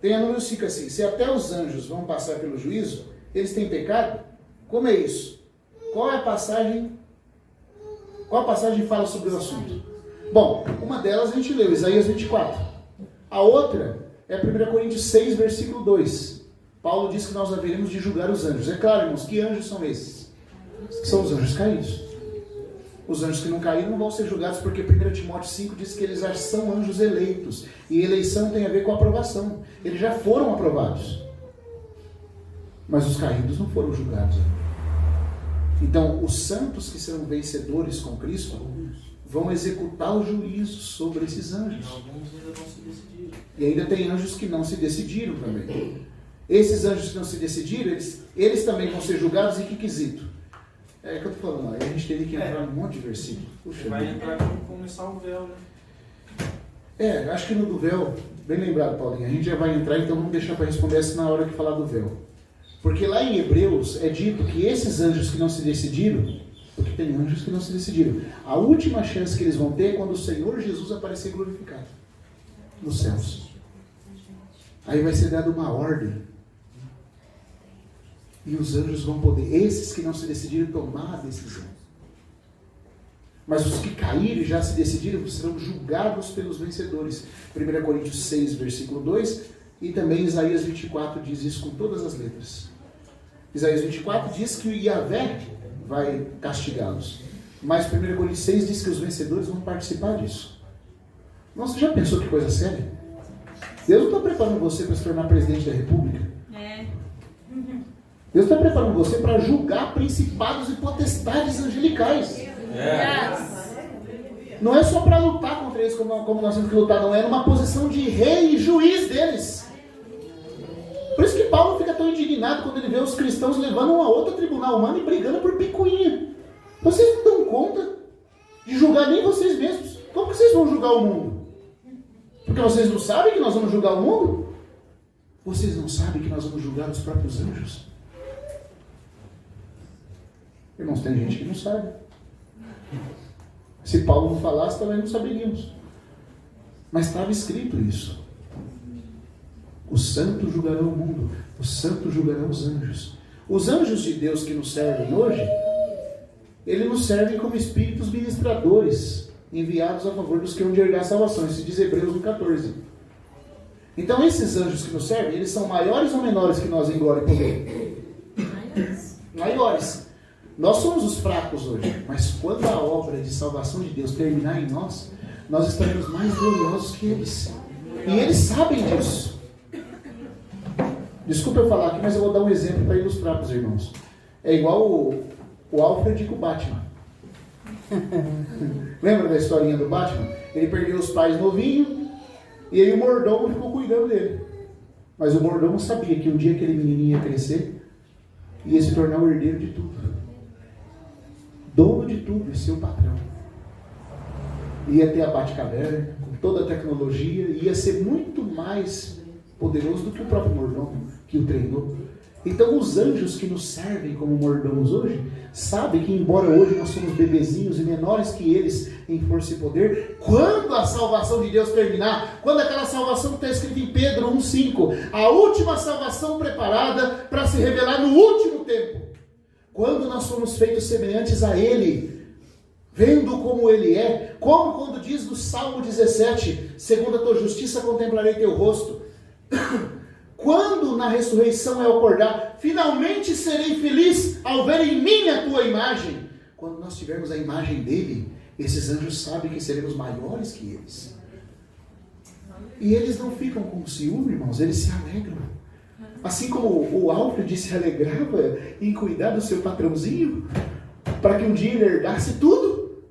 Tem a número 5 assim: se até os anjos vão passar pelo juízo, eles têm pecado? Como é isso? Qual é a passagem? Qual a passagem fala sobre o assunto? Bom, uma delas a gente leu, Isaías 24. A outra é 1 Coríntios 6, versículo 2. Paulo diz que nós haveremos de julgar os anjos. É claro, irmãos, que anjos são esses? São os anjos caídos. Os anjos que não caíram não vão ser julgados, porque 1 Timóteo 5 diz que eles já são anjos eleitos. E eleição tem a ver com aprovação. Eles já foram aprovados. Mas os caídos não foram julgados. Então, os santos que serão vencedores com Cristo vão executar o juízo sobre esses anjos. Alguns ainda não se decidiram. E ainda tem anjos que não se decidiram também. Esses anjos que não se decidiram, eles também vão ser julgados em que quesito? É que eu estou falando, aí a gente teria que entrar num monte de versículo. Puxa, vai entrar quando começar o véu, né? Acho que no do véu, bem lembrado, Paulinho, a gente já vai entrar, então vamos deixar para responder essa na hora que falar do véu. Porque lá em Hebreus é dito que esses anjos que não se decidiram, porque tem anjos que não se decidiram, a última chance que eles vão ter é quando o Senhor Jesus aparecer glorificado nos céus. Aí vai ser dada uma ordem. E os anjos vão poder, esses que não se decidiram, tomar a decisão. Mas os que caíram e já se decidiram serão julgados pelos vencedores. 1 Coríntios 6, versículo 2, e também Isaías 24 diz isso com todas as letras. Isaías 24 diz que o Yahvé vai castigá-los. Mas 1 Coríntios 6 diz que os vencedores vão participar disso. Nossa, você já pensou que coisa séria? Deus não está preparando você para se tornar presidente da República? Deus está preparando você para julgar principados e potestades angelicais. Não é só para lutar contra eles como nós temos que lutar, não. É numa posição de rei e juiz deles. Por isso que Paulo fica tão indignado quando ele vê os cristãos levando um a outro tribunal humano e brigando por picuinha. Vocês não dão conta de julgar nem vocês mesmos. Como que vocês vão julgar o mundo? Porque vocês não sabem que nós vamos julgar o mundo? Vocês não sabem que nós vamos julgar os próprios anjos? Irmãos, tem gente que não sabe. Se Paulo não falasse, também não saberíamos. Mas estava escrito isso. Os santos julgarão o mundo. Os santos julgarão os anjos. Os anjos de Deus que nos servem hoje, eles nos servem como espíritos ministradores, enviados a favor dos que hão de herdar a salvação. Isso diz Hebreus no 14. Então esses anjos que nos servem, eles são maiores ou menores que nós em glória e poder? Maiores. Nós somos os fracos hoje, mas quando a obra de salvação de Deus terminar em nós, nós estaremos mais gloriosos que eles. E eles sabem disso. Desculpa eu falar aqui, mas eu vou dar um exemplo para ilustrar para os irmãos. É igual o Alfred com o Batman. Lembra da historinha do Batman? Ele perdeu os pais novinho, e aí o mordomo ficou cuidando dele. Mas o mordomo sabia que um dia aquele menininho ia crescer, ia se tornar o herdeiro de tudo. Dono de tudo, e seu patrão. Ia ter a Batcaverna, com toda a tecnologia, ia ser muito mais poderoso do que o próprio mordomo que o treinou. Então os anjos que nos servem como mordomos hoje, sabem que embora hoje nós somos bebezinhos e menores que eles em força e poder, quando a salvação de Deus terminar, quando aquela salvação que está escrita em Pedro 1,5, a última salvação preparada para se revelar no último tempo, quando nós somos feitos semelhantes a Ele, vendo como Ele é, como quando diz no Salmo 17, segundo a tua justiça contemplarei teu rosto. Quando na ressurreição eu acordar, finalmente serei feliz ao ver em mim a tua imagem. Quando nós tivermos a imagem dele, esses anjos sabem que seremos maiores que eles. E eles não ficam com ciúme, irmãos, eles se alegram. Assim como o Alfred se alegrava em cuidar do seu patrãozinho, para que um dia ele herdasse tudo,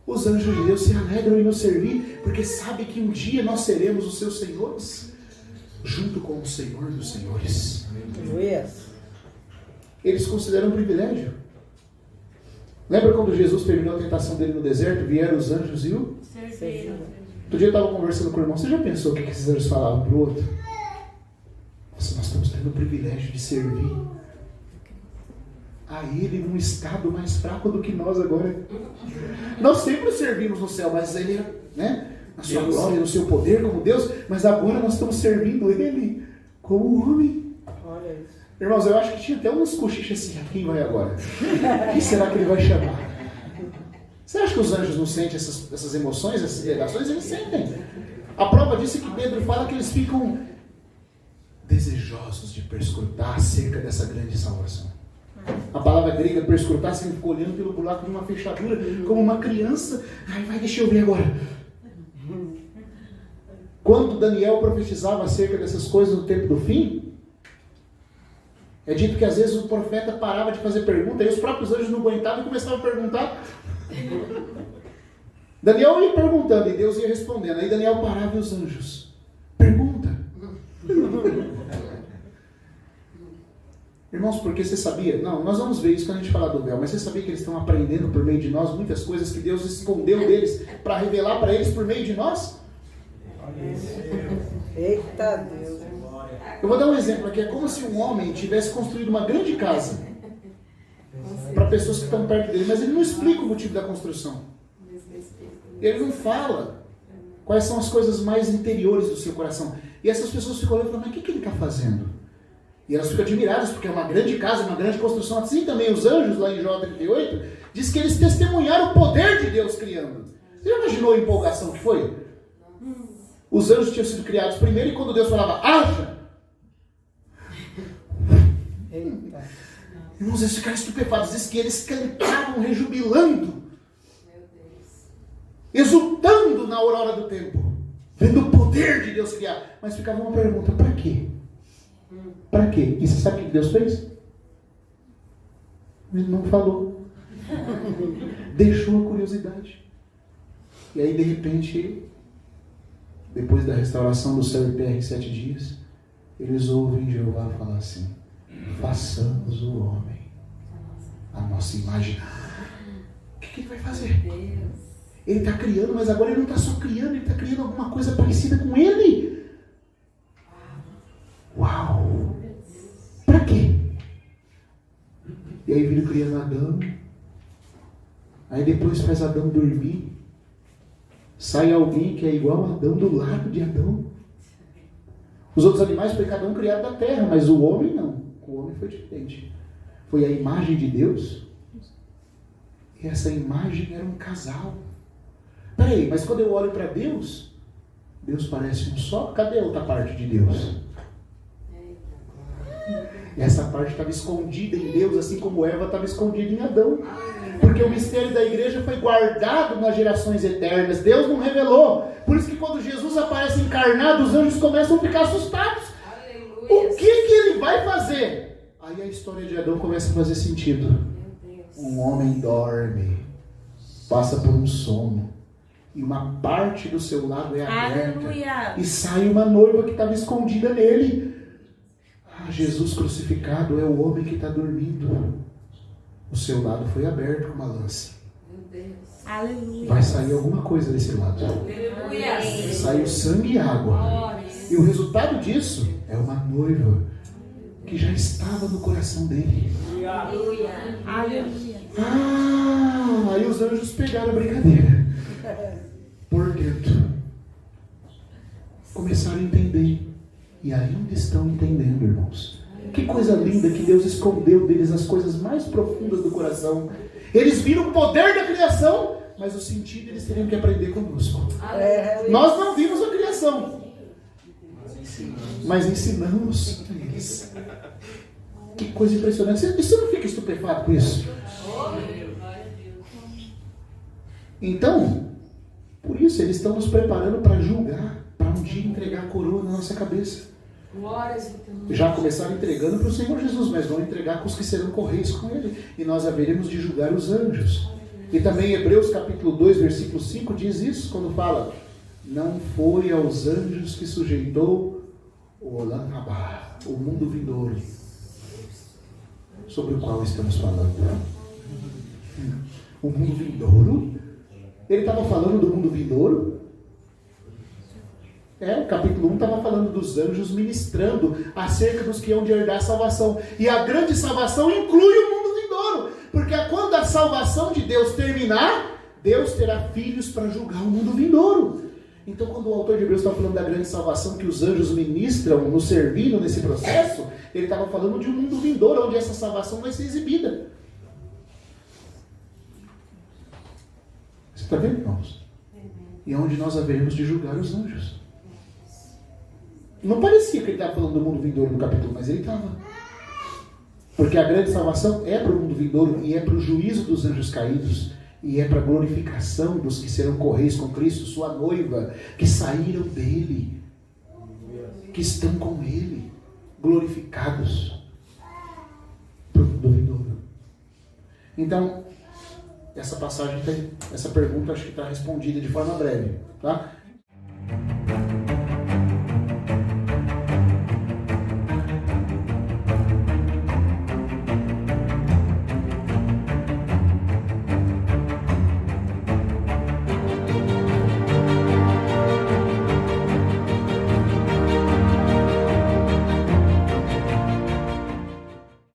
os anjos de Deus se alegram em nos servir, porque sabem que um dia nós seremos os seus senhores, junto com o Senhor dos senhores. Eles consideram um privilégio. Lembra quando Jesus terminou a tentação dele no deserto, vieram os anjos e o serviram? Outro dia eu estava conversando com o irmão, você já pensou o que esses anjos falavam para o outro? Nossa, nós estamos tendo o privilégio de servir a Ele num estado mais fraco do que nós agora. Nós sempre servimos no céu, mas Ele, né? na sua glória, no seu poder como Deus, mas agora nós estamos servindo Ele como homem. Olha isso. Irmãos, eu acho que tinha até uns cochichos assim, quem vai agora? Quem será que Ele vai chamar? Você acha que os anjos não sentem essas emoções, essas reações? Eles sentem. A prova disso é que Pedro fala que eles ficam desejosos de perscrutar acerca dessa grande salvação. A palavra grega perscrutar significa olhando pelo buraco de uma fechadura, como uma criança. Ai, vai, deixa eu ver agora. Quando Daniel profetizava acerca dessas coisas no tempo do fim, é dito que às vezes o profeta parava de fazer pergunta, e os próprios anjos não aguentavam e começavam a perguntar. Daniel ia perguntando e Deus ia respondendo. Aí Daniel parava e os anjos: pergunta. Irmãos, porque você sabia? Não, nós vamos ver isso quando a gente falar do véu, mas você sabia que eles estão aprendendo por meio de nós muitas coisas que Deus escondeu deles para revelar para eles por meio de nós? Eita Deus. Eu vou dar um exemplo aqui. É como se um homem tivesse construído uma grande casa para pessoas que estão perto dele, mas ele não explica o motivo da construção. Ele não fala quais são as coisas mais interiores do seu coração. E essas pessoas ficam olhando e falam: mas o que ele está fazendo? E elas ficam admiradas, porque é uma grande casa, uma grande construção. Assim também os anjos, lá em Jó 38, diz que eles testemunharam o poder de Deus criando. Você já imaginou a empolgação que foi? Os anjos tinham sido criados primeiro, e quando Deus falava: haja! Eita. Irmãos, eles ficaram estupefatos. Diz que eles cantavam rejubilando, exultando na aurora do tempo, vendo o poder de Deus criar. Mas ficava uma pergunta: para quê? Para quê? E você sabe o que Deus fez? Ele não falou. Deixou a curiosidade. E aí, de repente, depois da restauração do céu e terra em 7 dias, eles ouvem Jeová falar assim: façamos o homem a nossa imagem. O que ele vai fazer? Ele está criando, mas agora ele não está só criando, ele está criando alguma coisa parecida com ele. Uau! Para quê? E aí vira criando Adão. Aí depois faz Adão dormir. Sai alguém que é igual a Adão do lado de Adão. Os outros animais foi cada um criado da terra, mas o homem não. O homem foi diferente. Foi a imagem de Deus. E essa imagem era um casal. Peraí, mas quando eu olho para Deus, Deus parece um só? Cadê a outra parte de Deus? Essa parte estava escondida em Deus, assim como Eva estava escondida em Adão. Porque o mistério da igreja foi guardado nas gerações eternas. Deus não revelou. Por isso que quando Jesus aparece encarnado, os anjos começam a ficar assustados. Aleluia. O que ele vai fazer? Aí a história de Adão começa a fazer sentido. Um homem dorme, passa por um sono, e uma parte do seu lado é aberta. Aleluia. E sai uma noiva que estava escondida nele. Jesus crucificado é o homem que está dormindo. O seu lado foi aberto com uma lança. Meu Deus. Aleluia. Vai sair alguma coisa desse lado. Aleluia. Saiu sangue e água. E o resultado disso é uma noiva que já estava no coração dele. Aleluia. Aí os anjos pegaram a brincadeira por dentro. Começaram a entender. E ainda estão entendendo, irmãos. Que coisa linda que Deus escondeu deles as coisas mais profundas do coração. Eles viram o poder da criação, mas o sentido eles teriam que aprender conosco. Nós não vimos a criação, mas ensinamos eles. Que coisa impressionante. Você não fica estupefato com isso? Então, por isso eles estão nos preparando para julgar, para um dia entregar a coroa na nossa cabeça. Já começaram entregando para o Senhor Jesus, mas vão entregar com os que serão correios com Ele. E nós haveremos de julgar os anjos. E também Hebreus capítulo 2, versículo 5 diz isso, quando fala: não foi aos anjos que sujeitou o Olam Rabá, o mundo vindouro, sobre o qual estamos falando. O mundo vindouro? Ele estava falando do mundo vindouro? O capítulo 1 estava falando dos anjos ministrando acerca dos que hão de herdar a salvação. E a grande salvação inclui o mundo vindouro. Porque quando a salvação de Deus terminar, Deus terá filhos para julgar o mundo vindouro. Então, quando o autor de Hebreus está falando da grande salvação que os anjos ministram, nos servindo nesse processo, ele estava falando de um mundo vindouro, onde essa salvação vai ser exibida. Você está vendo, irmãos? E é onde nós haveremos de julgar os anjos. Não parecia que ele estava falando do mundo vindouro no capítulo, mas ele estava. Porque a grande salvação é para o mundo vindouro e é para o juízo dos anjos caídos e é para a glorificação dos que serão correios com Cristo, sua noiva, que saíram dele, que estão com ele, glorificados para o mundo vindouro. Então, essa passagem, essa pergunta acho que está respondida de forma breve, tá?